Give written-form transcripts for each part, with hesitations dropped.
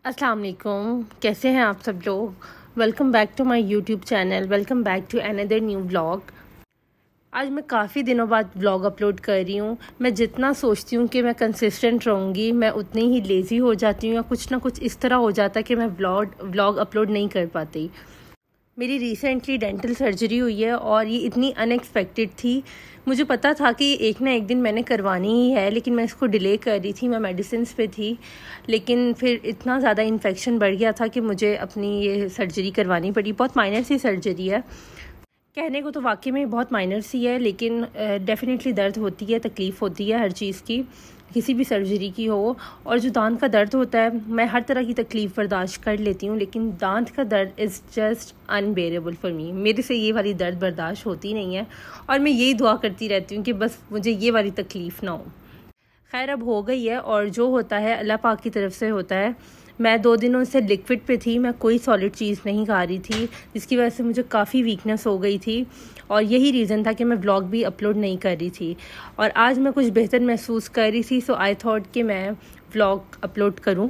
अस्सलाम वालेकुम, कैसे हैं आप सब लोग। Welcome back to my YouTube channel. Welcome back to another new vlog. आज मैं काफ़ी दिनों बाद व्लॉग अपलोड कर रही हूँ। मैं जितना सोचती हूँ कि मैं कंसिस्टेंट रहूँगी, मैं उतनी ही लेज़ी हो जाती हूँ या कुछ ना कुछ इस तरह हो जाता है कि मैं व्लॉग अपलोड नहीं कर पाती। मेरी रिसेंटली डेंटल सर्जरी हुई है और ये इतनी अनएक्सपेक्टेड थी। मुझे पता था कि एक ना एक दिन मैंने करवानी ही है, लेकिन मैं इसको डिले कर रही थी। मैं मेडिसिन्स पे थी, लेकिन फिर इतना ज़्यादा इन्फेक्शन बढ़ गया था कि मुझे अपनी ये सर्जरी करवानी पड़ी। बहुत माइनर सी सर्जरी है, कहने को तो वाकई में बहुत माइनर सी है, लेकिन डेफिनेटली दर्द होती है, तकलीफ़ होती है हर चीज़ की, किसी भी सर्जरी की हो। और जो दांत का दर्द होता है, मैं हर तरह की तकलीफ़ बर्दाश्त कर लेती हूँ, लेकिन दांत का दर्द is just unbearable for me. मेरे से ये वाली दर्द बर्दाश्त होती नहीं है और मैं यही दुआ करती रहती हूँ कि बस मुझे ये वाली तकलीफ़ ना हो। खैर, अब हो गई है और जो होता है अल्लाह पाक की तरफ से होता है। मैं 2 दिनों से लिक्विड पे थी, मैं कोई सॉलिड चीज़ नहीं खा रही थी, जिसकी वजह से मुझे काफ़ी वीकनेस हो गई थी और यही रीज़न था कि मैं व्लॉग भी अपलोड नहीं कर रही थी। और आज मैं कुछ बेहतर महसूस कर रही थी, सो आई थॉट कि मैं व्लॉग अपलोड करूं।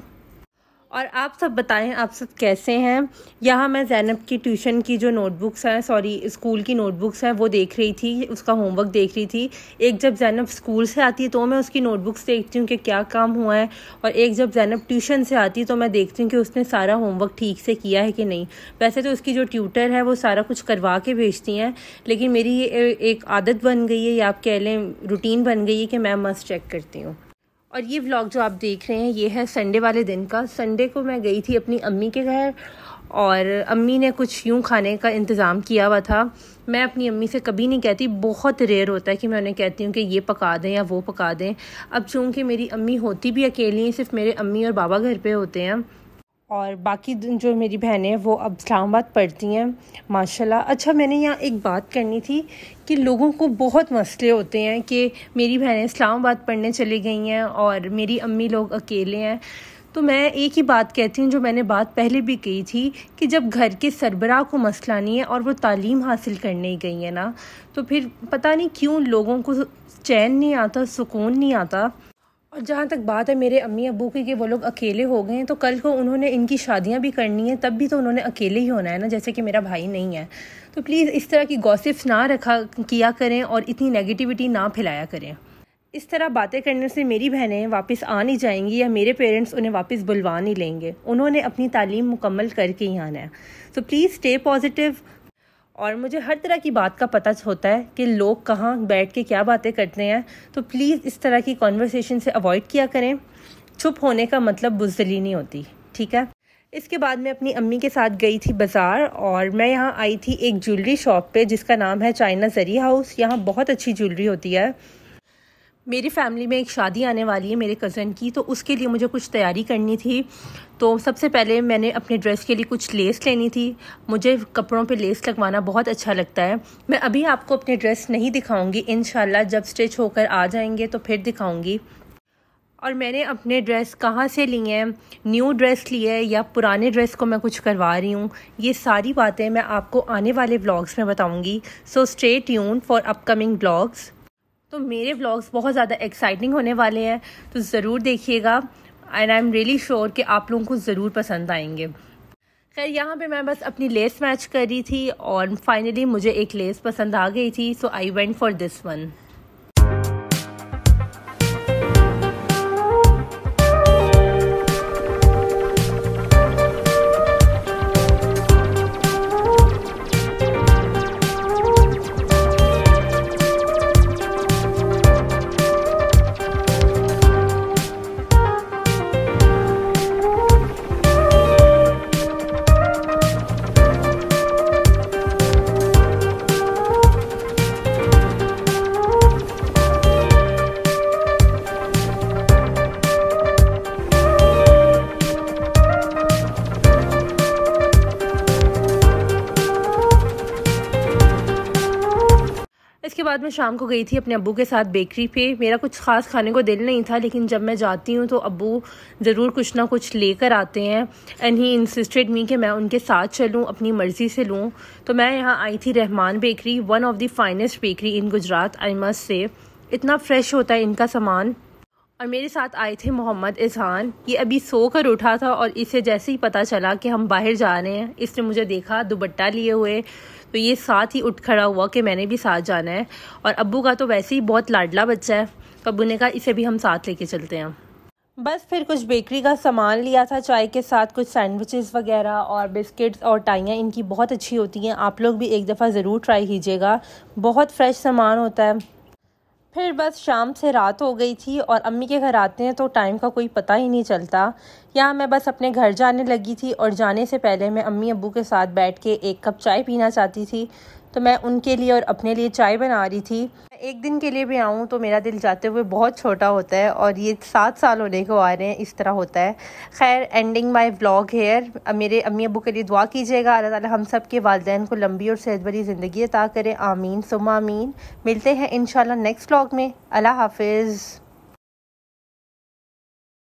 और आप सब बताएं, आप सब कैसे हैं। यहाँ मैं ज़ैनब की ट्यूशन की जो नोटबुक्स हैं, स्कूल की नोटबुक्स हैं, वो देख रही थी, उसका होमवर्क देख रही थी। एक जब ज़ैनब स्कूल से आती है तो मैं उसकी नोटबुक्स देखती हूँ कि क्या काम हुआ है, और एक जब ज़ैनब ट्यूशन से आती है तो मैं देखती हूँ कि उसने सारा होमवर्क ठीक से किया है कि नहीं। वैसे तो उसकी जो ट्यूटर है वो सारा कुछ करवा के भेजती हैं, लेकिन मेरी ये एक आदत बन गई है, या आप कह लें रूटीन बन गई है कि मैं मस्ट चेक करती हूँ। और ये व्लॉग जो आप देख रहे हैं ये है संडे वाले दिन का। संडे को मैं गई थी अपनी अम्मी के घर और अम्मी ने कुछ यूं खाने का इंतज़ाम किया हुआ था। मैं अपनी अम्मी से कभी नहीं कहती, बहुत रेयर होता है कि मैं उन्हें कहती हूँ कि ये पका दें या वो पका दें। अब चूँकि मेरी अम्मी होती भी अकेली हैं, सिर्फ मेरे अम्मी और बाबा घर पे होते हैं, और बाकी जो मेरी बहनें हैं वो अब इस्लामाबाद पढ़ती हैं माशाल्लाह। अच्छा, मैंने यहाँ एक बात करनी थी कि लोगों को बहुत मसले होते हैं कि मेरी बहनें इस्लामाबाद पढ़ने चली गई हैं और मेरी अम्मी लोग अकेले हैं। तो मैं एक ही बात कहती हूँ जो मैंने बात पहले भी कही थी कि जब घर के सरबराह को मसला नहीं है और वो तालीम हासिल करने ही गई है ना, तो फिर पता नहीं क्यों लोगों को चैन नहीं आता, सुकून नहीं आता। और जहाँ तक बात है मेरे अम्मी अब्बू की कि वो लोग अकेले हो गए हैं, तो कल को उन्होंने इनकी शादियाँ भी करनी है, तब भी तो उन्होंने अकेले ही होना है ना, जैसे कि मेरा भाई नहीं है। तो प्लीज़ इस तरह की गॉसिप्स ना किया करें और इतनी नेगेटिविटी ना फैलाया करें। इस तरह बातें करने से मेरी बहनें वापस आ नहीं जाएंगी या मेरे पेरेंट्स उन्हें वापस बुलवा नहीं लेंगे। उन्होंने अपनी तालीम मुकम्मल करके ही आना है। तो प्लीज़ स्टे पॉजिटिव। और मुझे हर तरह की बात का पता होता है कि लोग कहाँ बैठ के क्या बातें करते हैं, तो प्लीज़ इस तरह की कॉन्वर्सेशन से अवॉइड किया करें। चुप होने का मतलब बुज़दिली नहीं होती, ठीक है। इसके बाद मैं अपनी अम्मी के साथ गई थी बाज़ार और मैं यहाँ आई थी एक ज्वेलरी शॉप पे जिसका नाम है चाइना जरी हाउस। यहाँ बहुत अच्छी ज्वेलरी होती है। मेरी फैमिली में एक शादी आने वाली है मेरे कज़न की, तो उसके लिए मुझे कुछ तैयारी करनी थी। तो सबसे पहले मैंने अपने ड्रेस के लिए कुछ लेस लेनी थी। मुझे कपड़ों पे लेस लगवाना बहुत अच्छा लगता है। मैं अभी आपको अपने ड्रेस नहीं दिखाऊंगी, इंशाल्लाह जब स्टिच होकर आ जाएंगे तो फिर दिखाऊंगी। और मैंने अपने ड्रेस कहाँ से लिए हैं, न्यू ड्रेस ली है या पुराने ड्रेस को मैं कुछ करवा रही हूँ, ये सारी बातें मैं आपको आने वाले व्लॉग्स में बताऊँगी। So stay tune for upcoming vlogs. तो मेरे व्लॉग्स बहुत ज़्यादा एक्साइटिंग होने वाले हैं, तो ज़रूर देखिएगा and I am really sure कि आप लोगों को ज़रूर पसंद आएंगे। खैर, यहाँ पे मैं बस अपनी लेस मैच कर रही थी और फाइनली मुझे एक लेस पसंद आ गई थी, so I went for this one. इसके बाद मैं शाम को गई थी अपने अब्बू के साथ बेकरी पे। मेरा कुछ ख़ास खाने को दिल नहीं था, लेकिन जब मैं जाती हूँ तो अब्बू ज़रूर कुछ ना कुछ लेकर आते हैं एंड ही इंसिस्टेड मी कि मैं उनके साथ चलूँ, अपनी मर्ज़ी से लूँ। तो मैं यहाँ आई थी Rahman bakery, one of the finest bakery in Gujarat, I must say. इतना फ्रेश होता है इनका सामान और मेरे साथ आए थे मोहम्मद इज़हान। ये अभी सो कर उठा था और इसे जैसे ही पता चला कि हम बाहर जा रहे हैं, इसने मुझे देखा दुपट्टा लिए हुए, तो ये साथ ही उठ खड़ा हुआ कि मैंने भी साथ जाना है। और अब्बू का तो वैसे ही बहुत लाडला बच्चा है, तो अब्बू ने कहा इसे भी हम साथ लेके चलते हैं। बस फिर कुछ बेकरी का सामान लिया था चाय के साथ, कुछ सैंडविचेस वगैरह और बिस्किट्स और टाइयाँ इनकी बहुत अच्छी होती हैं। आप लोग भी एक दफ़ा ज़रूर ट्राई कीजिएगा, बहुत फ्रेश सामान होता है। फिर बस शाम से रात हो गई थी और अम्मी के घर आते हैं तो टाइम का कोई पता ही नहीं चलता। यहाँ मैं बस अपने घर जाने लगी थी और जाने से पहले मैं अम्मी अब्बू के साथ बैठ के एक कप चाय पीना चाहती थी, तो मैं उनके लिए और अपने लिए चाय बना रही थी। मैं एक दिन के लिए भी आऊँ तो मेरा दिल जाते हुए बहुत छोटा होता है, और ये 7 साल होने को आ रहे हैं, इस तरह होता है। खैर, एंडिंग माय व्लॉग हेयर। मेरे अम्मी अब्बू के लिए दुआ कीजिएगा, अल्लाह ताला हम सब के वालिदैन को लंबी और सेहत भरी ज़िंदगी अता करे, आमीन सुम्मा आमीन। मिलते हैं इंशाल्लाह नेक्स्ट व्लॉग में। अल्लाह हाफिज़।